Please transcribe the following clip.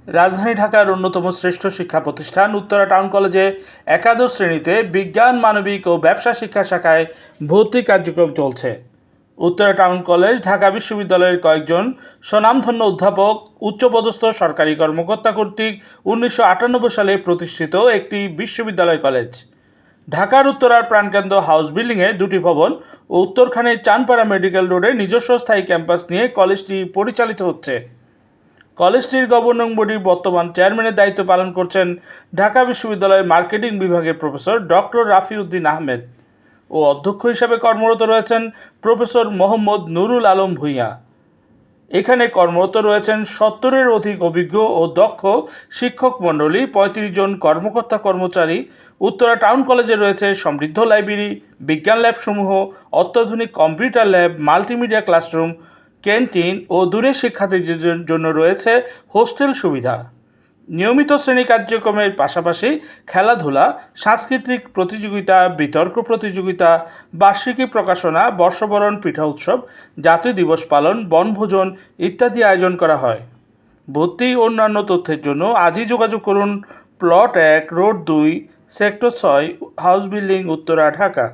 রাজধানী ঢাকার অন্যতম শ্রেষ্ঠ শিক্ষা প্রতিষ্ঠান উত্তরা টাউন কলেজে একাদশ শ্রেণীতে বিজ্ঞান, মানবিক ও ব্যবসা শিক্ষা শাখায় ভর্তি কার্যক্রম চলছে। উত্তরা টাউন কলেজ ঢাকা বিশ্ববিদ্যালয়ের কয়েকজন স্বনামধন্য অধ্যাপক, উচ্চপদস্থ সরকারি কর্মকর্তা কর্তৃক 1998 সালে প্রতিষ্ঠিত একটি বিশ্ববিদ্যালয় কলেজ। ঢাকার উত্তরার প্রাণকেন্দ্র হাউস বিল্ডিংয়ে দুটি ভবন ও উত্তরখানের চানপাড়া মেডিকেল রোডে নিজস্ব স্থায়ী ক্যাম্পাস নিয়ে কলেজটি পরিচালিত হচ্ছে। কলেজটির গভর্নিং বডির বর্তমান চেয়ারম্যানের দায়িত্ব পালন করছেন ঢাকা বিশ্ববিদ্যালয়ের মার্কেটিং বিভাগের প্রফেসর ডক্টর রাফি উদ্দিন আহমেদ ও অধ্যক্ষ হিসাবে কর্মরত রয়েছেন প্রফেসর মোহাম্মদ নুরুল আলম ভূঁইয়া। এখানে কর্মরত রয়েছেন 70-এর অধিক অভিজ্ঞ ও দক্ষ শিক্ষক মণ্ডলী, 35 জন কর্মকর্তা কর্মচারী। উত্তরা টাউন কলেজে রয়েছে সমৃদ্ধ লাইব্রেরি, বিজ্ঞান ল্যাবসমূহ, অত্যাধুনিক computer lab, multimedia classroom, canteen ও দূরের শিক্ষার্থীদের জন্য রয়েছে হোস্টেল সুবিধা। নিয়মিত শ্রেণী কার্যক্রমের পাশাপাশি খেলাধুলা, সাংস্কৃতিক প্রতিযোগিতা, বিতর্ক প্রতিযোগিতা, বার্ষিকী প্রকাশনা, বর্ষবরণ, পিঠা উৎসব, জাতীয় দিবস পালন, বনভোজন ইত্যাদি আয়োজন করা হয়। ভর্তি অন্যান্য তথ্যের জন্য আজই যোগাযোগ করুন। Plot 1, road 2, sector 6, house building, Uttara, Dhaka.